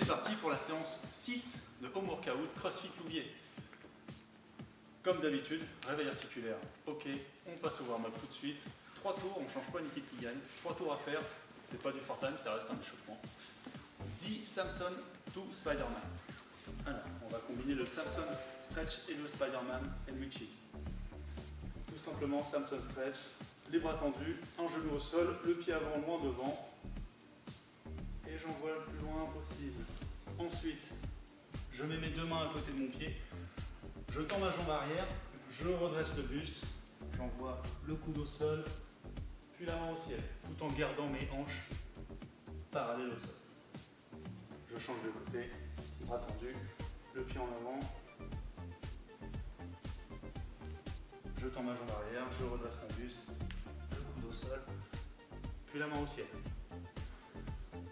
C'est parti pour la séance 6 de Home Workout CrossFit Louviers. Comme d'habitude, réveil articulaire, ok, on passe au warm-up tout de suite. 3 tours, on ne change pas une équipe qui gagne. 3 tours à faire, c'est pas du for time, ça reste un échauffement. 10 Samson to Spider-Man. Alors, on va combiner le Samson Stretch et le Spider-Man Sandwich It. Tout simplement, Samson Stretch, les bras tendus, un genou au sol, le pied avant loin devant. Et j'envoie le plus loin possible. Ensuite, je mets mes 2 mains à côté de mon pied. Je tends ma jambe arrière, je redresse le buste, j'envoie le coude au sol, puis la main au ciel, tout en gardant mes hanches parallèles au sol. Je change de côté, bras tendus, le pied en avant. Je tends ma jambe arrière, je redresse mon buste, le coude au sol, puis la main au ciel.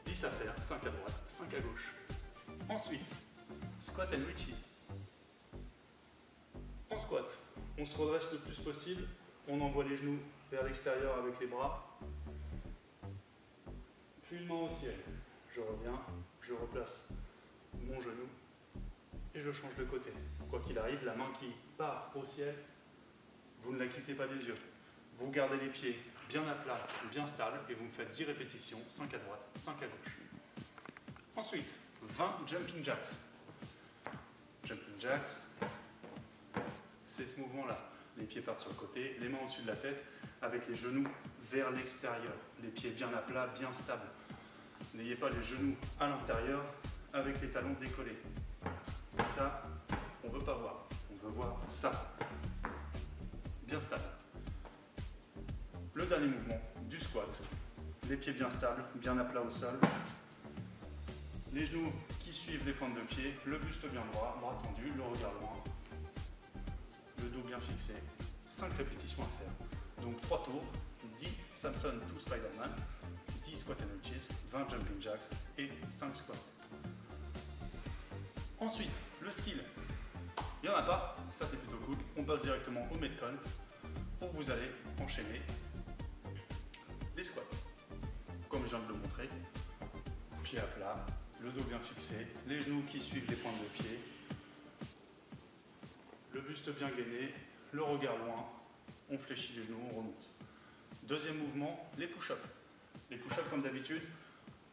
10 à faire, 5 à droite, 5 à gauche. Ensuite, squat and reach. En squat, on se redresse le plus possible, on envoie les genoux vers l'extérieur avec les bras, puis une main au ciel. Je reviens, je replace mon genou et je change de côté. Quoi qu'il arrive, la main qui part au ciel, vous ne la quittez pas des yeux. Vous gardez les pieds bien à plat, bien stables et vous me faites 10 répétitions, 5 à droite, 5 à gauche. Ensuite, 20 jumping jacks. Jumping jacks, c'est ce mouvement-là. Les pieds partent sur le côté, les mains au-dessus de la tête, avec les genoux vers l'extérieur. Les pieds bien à plat, bien stables. N'ayez pas les genoux à l'intérieur avec les talons décollés. Ça, on ne veut pas voir. On veut voir ça. Bien stable. Le dernier mouvement du squat. Les pieds bien stables, bien à plat au sol. Les genoux qui suivent les pointes de pied, le buste bien droit, bras tendu, le regard loin. Le dos bien fixé. 5 répétitions à faire. Donc 3 tours, 10 Samson to Spider-Man, 10 squat and reaches, 20 jumping jacks et 5 squats. Ensuite, le skill. Il n'y en a pas, ça c'est plutôt cool. On passe directement au Metcon où vous allez enchaîner les squats. Comme je viens de le montrer, pied à plat, le dos bien fixé, les genoux qui suivent les pointes de pied, le buste bien gainé, le regard loin, on fléchit les genoux, on remonte. Deuxième mouvement, les push-ups. Les push-ups comme d'habitude,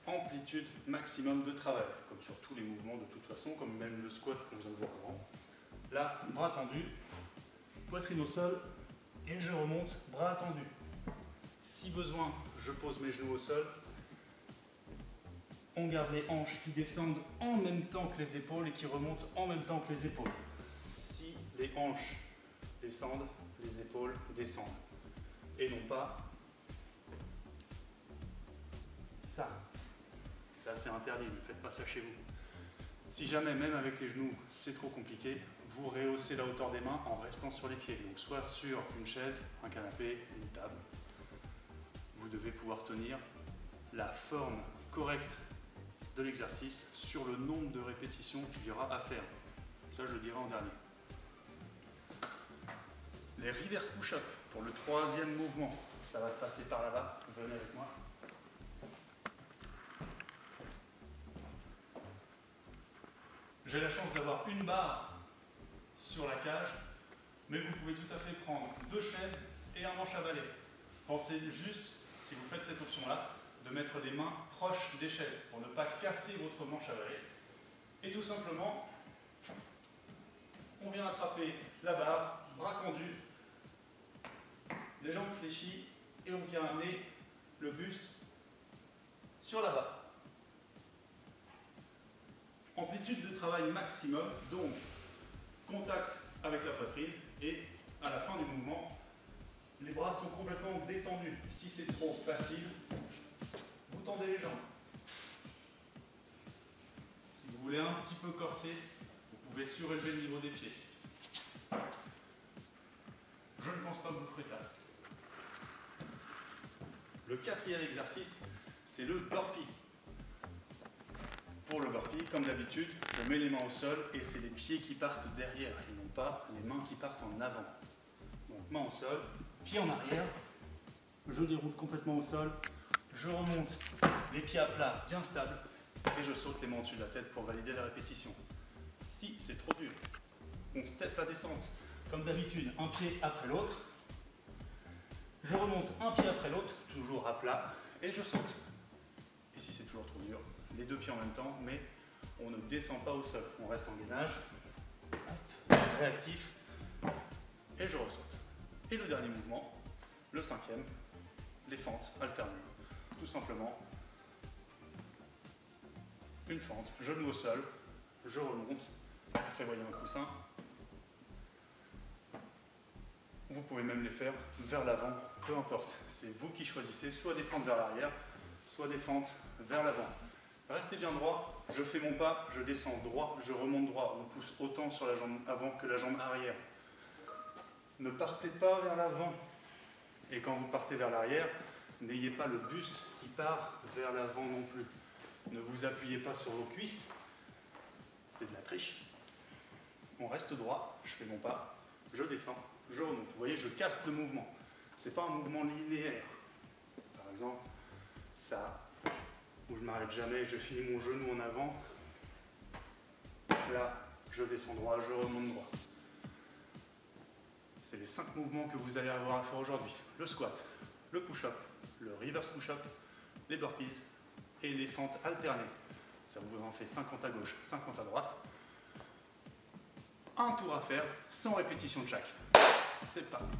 amplitude maximum de travail, comme sur tous les mouvements de toute façon, comme même le squat qu'on vient de voir avant. Là, bras tendus, poitrine au sol, et je remonte, bras tendus. Si besoin, je pose mes genoux au sol. On garde les hanches qui descendent en même temps que les épaules et qui remontent en même temps que les épaules. Si les hanches descendent, les épaules descendent. Et non pas ça. Ça, c'est interdit, ne faites pas ça chez vous. Si jamais, même avec les genoux, c'est trop compliqué, vous rehaussez la hauteur des mains en restant sur les pieds. Donc soit sur une chaise, un canapé, une table. Vous devez pouvoir tenir la forme correcte de l'exercice sur le nombre de répétitions qu'il y aura à faire. Ça, je le dirai en dernier. Les reverse push-up pour le 3e mouvement. Ça va se passer par là-bas. Venez avec moi. J'ai la chance d'avoir une barre sur la cage, mais vous pouvez tout à fait prendre 2 chaises et un manche à balai. Pensez juste, si vous faites cette option-là, de mettre les mains proches des chaises pour ne pas casser votre manche à balai. Et tout simplement, on vient attraper la barre, bras tendus, les jambes fléchies, et on vient amener le buste sur la barre. Amplitude de travail maximum, donc contact avec la poitrine, et à la fin du mouvement, les bras sont complètement détendus. Si c'est trop facile, vous tendez les jambes. Si vous voulez un petit peu corser, vous pouvez surélever le niveau des pieds. Je ne pense pas que vous ferez ça. Le 4e exercice, c'est le burpee. Pour le burpee, comme d'habitude, je mets les mains au sol et c'est les pieds qui partent derrière et non pas les mains qui partent en avant. Donc main au sol, pied en arrière, je déroule complètement au sol, je remonte les pieds à plat bien stables et je saute les mains au-dessus de la tête pour valider la répétition. Si c'est trop dur, on step la descente. Comme d'habitude, un pied après l'autre. Je remonte un pied après l'autre, toujours à plat, et je saute. Et si c'est toujours trop dur, les deux pieds en même temps, mais on ne descend pas au sol. On reste en gainage, réactif, et je ressaute. Et le dernier mouvement, le cinquième, les fentes alternées. Tout simplement, une fente, genou au sol, je remonte, prévoyant un coussin. Vous pouvez même les faire vers l'avant, peu importe. C'est vous qui choisissez, soit des fentes vers l'arrière, soit des fentes vers l'avant. Restez bien droit, je fais mon pas, je descends droit, je remonte droit. On pousse autant sur la jambe avant que la jambe arrière. Ne partez pas vers l'avant. Et quand vous partez vers l'arrière, n'ayez pas le buste qui part vers l'avant non plus. Ne vous appuyez pas sur vos cuisses, c'est de la triche. On reste droit, je fais mon pas, je descends, je remonte. Vous voyez, je casse le mouvement. Ce n'est pas un mouvement linéaire. Par exemple, ça, où je ne m'arrête jamais, je finis mon genou en avant. Là, je descends droit, je remonte droit. C'est les 5 mouvements que vous allez avoir à faire aujourd'hui. Le squat, le push-up, le reverse push-up, les burpees et les fentes alternées. Ça vous en fait 50 à gauche, 50 à droite. Un tour à faire, 100 répétitions de chaque. C'est parti.